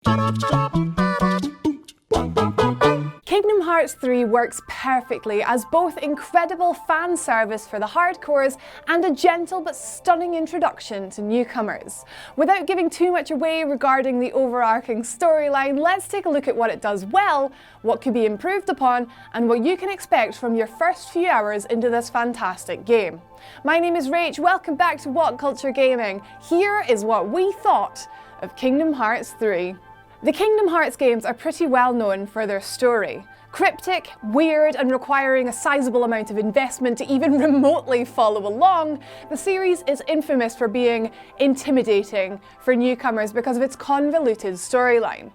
Kingdom Hearts 3 works perfectly as both incredible fan service for the hardcores and a gentle but stunning introduction to newcomers. Without giving too much away regarding the overarching storyline, let's take a look at what it does well, what could be improved upon, and what you can expect from your first few hours into this fantastic game. My name is Rach, welcome back to WhatCulture Gaming. Here is what we thought of Kingdom Hearts 3. The Kingdom Hearts games are pretty well known for their story. Cryptic, weird, and requiring a sizable amount of investment to even remotely follow along, the series is infamous for being intimidating for newcomers because of its convoluted storyline.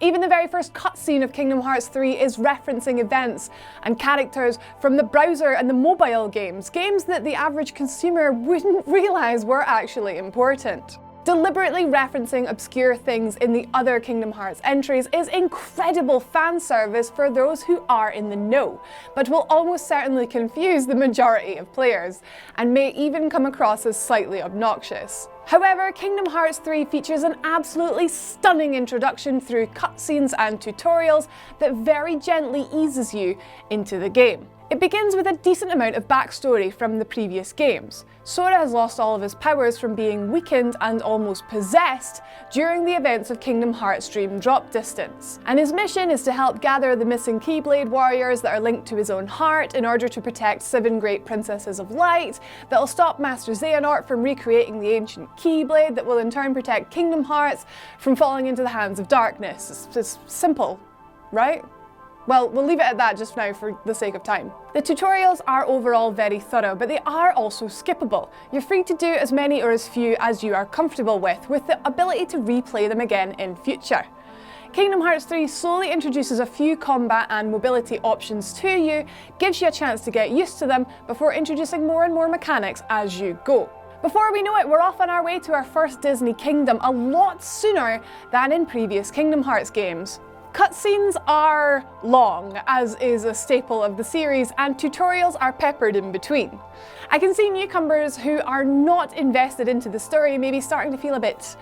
Even the very first cutscene of Kingdom Hearts 3 is referencing events and characters from the browser and the mobile games that the average consumer wouldn't realise were actually important. Deliberately referencing obscure things in the other Kingdom Hearts entries is incredible fan service for those who are in the know, but will almost certainly confuse the majority of players, and may even come across as slightly obnoxious. However, Kingdom Hearts 3 features an absolutely stunning introduction through cutscenes and tutorials that very gently eases you into the game. It begins with a decent amount of backstory from the previous games. Sora has lost all of his powers from being weakened and almost possessed during the events of Kingdom Hearts Dream Drop Distance. And his mission is to help gather the missing Keyblade warriors that are linked to his own heart in order to protect 7 great princesses of light that will stop Master Xehanort from recreating the ancient Keyblade that will in turn protect Kingdom Hearts from falling into the hands of darkness. It's simple, right? Well, we'll leave it at that just now for the sake of time. The tutorials are overall very thorough, but they are also skippable. You're free to do as many or as few as you are comfortable with the ability to replay them again in future. Kingdom Hearts 3 slowly introduces a few combat and mobility options to you, gives you a chance to get used to them before introducing more and more mechanics as you go. Before we know it, we're off on our way to our first Disney Kingdom a lot sooner than in previous Kingdom Hearts games. Cutscenes are long, as is a staple of the series, and tutorials are peppered in between. I can see newcomers who are not invested into the story maybe starting to feel a bit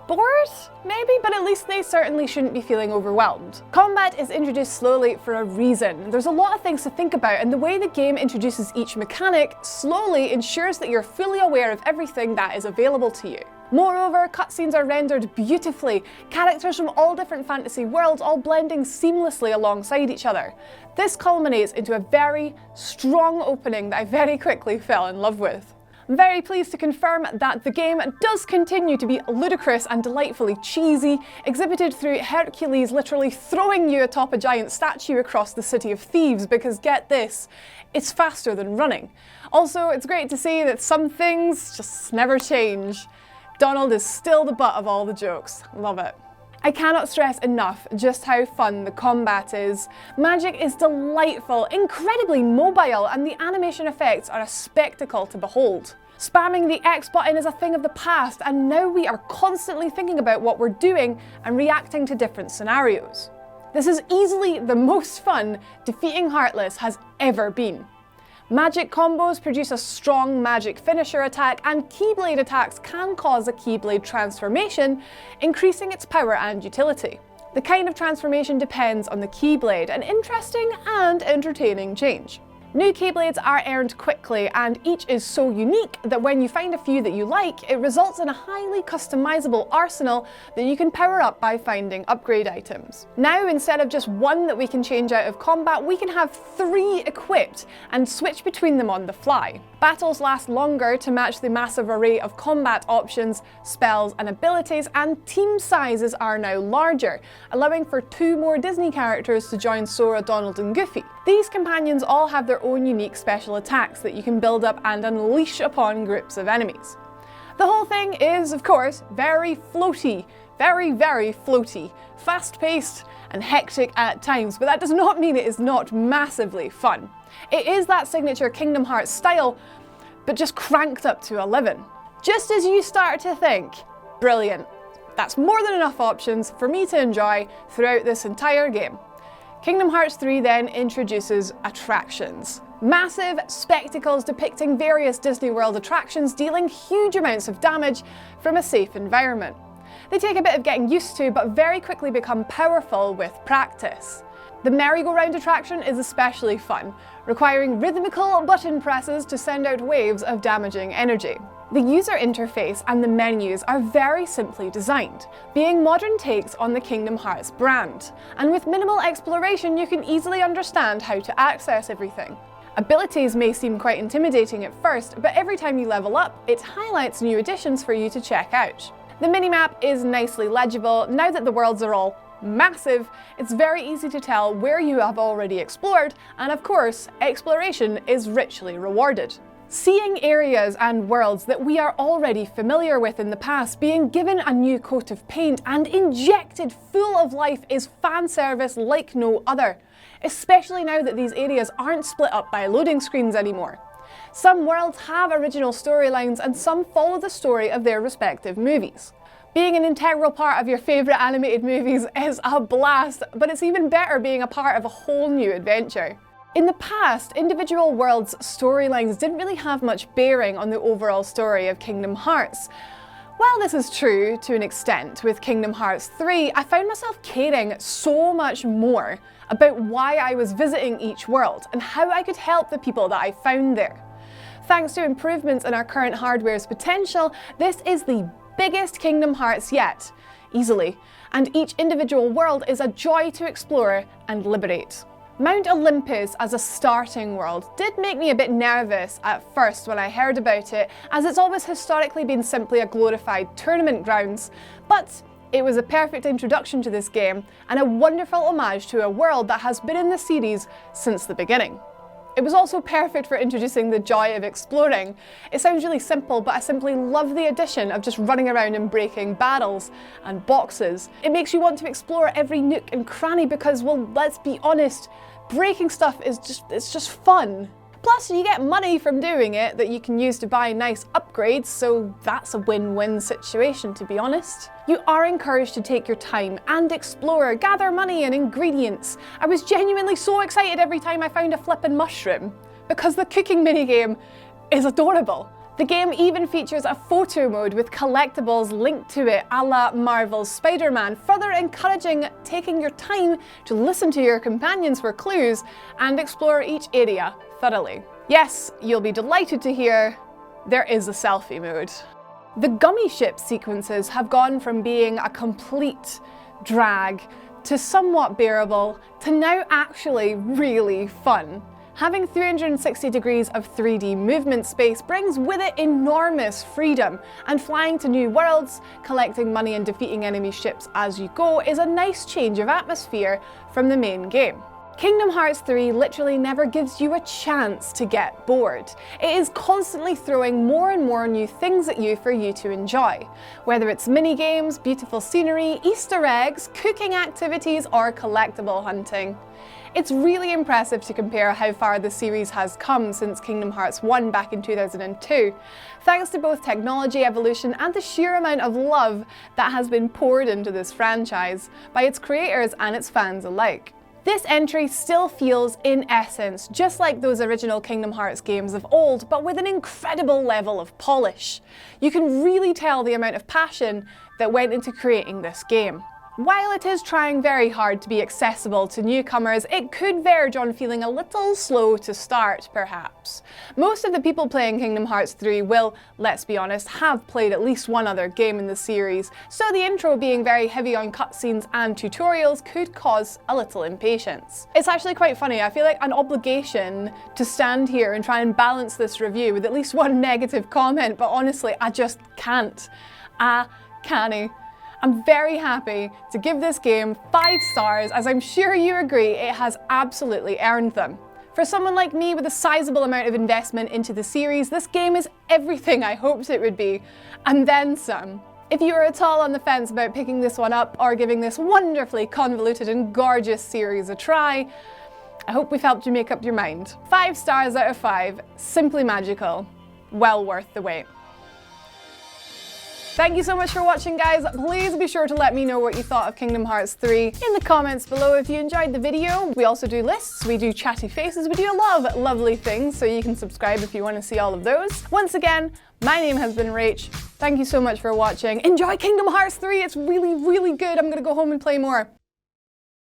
bored, maybe, but at least they certainly shouldn't be feeling overwhelmed. Combat is introduced slowly for a reason. There's a lot of things to think about, and the way the game introduces each mechanic slowly ensures that you're fully aware of everything that is available to you. Moreover, cutscenes are rendered beautifully, characters from all different fantasy worlds all blending seamlessly alongside each other. This culminates into a very strong opening that I very quickly fell in love with. I'm very pleased to confirm that the game does continue to be ludicrous and delightfully cheesy, exhibited through Hercules literally throwing you atop a giant statue across the city of thieves, because get this, it's faster than running. Also, it's great to see that some things just never change. Donald is still the butt of all the jokes. Love it. I cannot stress enough just how fun the combat is. Magic is delightful, incredibly mobile, and the animation effects are a spectacle to behold. Spamming the X button is a thing of the past, and now we are constantly thinking about what we're doing and reacting to different scenarios. This is easily the most fun defeating Heartless has ever been. Magic combos produce a strong magic finisher attack, and Keyblade attacks can cause a Keyblade transformation, increasing its power and utility. The kind of transformation depends on the Keyblade, an interesting and entertaining change. New Keyblades are earned quickly, and each is so unique that when you find a few that you like, it results in a highly customizable arsenal that you can power up by finding upgrade items. Now, instead of just one that we can change out of combat, we can have 3 equipped and switch between them on the fly. Battles last longer to match the massive array of combat options, spells, and abilities, and team sizes are now larger, allowing for 2 more Disney characters to join Sora, Donald, and Goofy. These companions all have their own unique special attacks that you can build up and unleash upon groups of enemies. The whole thing is, of course, very floaty, very floaty, fast-paced and hectic at times, but that does not mean it is not massively fun. It is that signature Kingdom Hearts style, but just cranked up to 11. Just as you start to think, brilliant, that's more than enough options for me to enjoy throughout this entire game. Kingdom Hearts 3 then introduces attractions. Massive spectacles depicting various Disney World attractions dealing huge amounts of damage from a safe environment. They take a bit of getting used to, but very quickly become powerful with practice. The merry-go-round attraction is especially fun, requiring rhythmical button presses to send out waves of damaging energy. The user interface and the menus are very simply designed, being modern takes on the Kingdom Hearts brand, and with minimal exploration you can easily understand how to access everything. Abilities may seem quite intimidating at first, but every time you level up, it highlights new additions for you to check out. The minimap is nicely legible. Now that the worlds are all massive, it's very easy to tell where you have already explored, and of course, exploration is richly rewarded. Seeing areas and worlds that we are already familiar with in the past being given a new coat of paint and injected full of life is fan service like no other, especially now that these areas aren't split up by loading screens anymore. Some worlds have original storylines and some follow the story of their respective movies. Being an integral part of your favourite animated movies is a blast, but it's even better being a part of a whole new adventure. In the past, individual worlds' storylines didn't really have much bearing on the overall story of Kingdom Hearts. While this is true to an extent with Kingdom Hearts 3, I found myself caring so much more about why I was visiting each world and how I could help the people that I found there. Thanks to improvements in our current hardware's potential, this is the biggest Kingdom Hearts yet, easily, and each individual world is a joy to explore and liberate. Mount Olympus as a starting world did make me a bit nervous at first when I heard about it, as it's always historically been simply a glorified tournament grounds, but it was a perfect introduction to this game and a wonderful homage to a world that has been in the series since the beginning. It was also perfect for introducing the joy of exploring. It sounds really simple, but I simply love the addition of just running around and breaking barrels and boxes. It makes you want to explore every nook and cranny because, well, let's be honest, breaking stuff is just fun. Plus, you get money from doing it that you can use to buy nice upgrades, so that's a win-win situation, to be honest. You are encouraged to take your time and explore, gather money and ingredients. I was genuinely so excited every time I found a flippin' mushroom, because the cooking minigame is adorable. The game even features a photo mode with collectibles linked to it, a la Marvel's Spider-Man, further encouraging taking your time to listen to your companions for clues and explore each area thoroughly. Yes, you'll be delighted to hear there is a selfie mode. The Gummy ship sequences have gone from being a complete drag to somewhat bearable to now actually really fun. Having 360 degrees of 3D movement space brings with it enormous freedom, and flying to new worlds, collecting money and defeating enemy ships as you go is a nice change of atmosphere from the main game. Kingdom Hearts 3 literally never gives you a chance to get bored. It is constantly throwing more and more new things at you for you to enjoy, whether it's mini-games, beautiful scenery, Easter eggs, cooking activities, or collectible hunting. It's really impressive to compare how far the series has come since Kingdom Hearts 1 back in 2002, thanks to both technology evolution and the sheer amount of love that has been poured into this franchise by its creators and its fans alike. This entry still feels, in essence, just like those original Kingdom Hearts games of old, but with an incredible level of polish. You can really tell the amount of passion that went into creating this game. While it is trying very hard to be accessible to newcomers, it could verge on feeling a little slow to start, perhaps. Most of the people playing Kingdom Hearts 3 will, let's be honest, have played at least one other game in the series, so the intro being very heavy on cutscenes and tutorials could cause a little impatience. It's actually quite funny. I feel like an obligation to stand here and try and balance this review with at least one negative comment, but honestly, I just can't. I can't. I'm very happy to give this game 5 stars, as I'm sure you agree it has absolutely earned them. For someone like me with a sizable amount of investment into the series, this game is everything I hoped it would be, and then some. If you are at all on the fence about picking this one up or giving this wonderfully convoluted and gorgeous series a try, I hope we've helped you make up your mind. 5 stars out of 5, simply magical, well worth the wait. Thank you so much for watching, guys. Please be sure to let me know what you thought of Kingdom Hearts 3 in the comments below if you enjoyed the video. We also do lists, we do chatty faces, we do a lot of lovely things, so you can subscribe if you want to see all of those. Once again, my name has been Rach. Thank you so much for watching. Enjoy Kingdom Hearts 3, it's really, really good. I'm gonna go home and play more.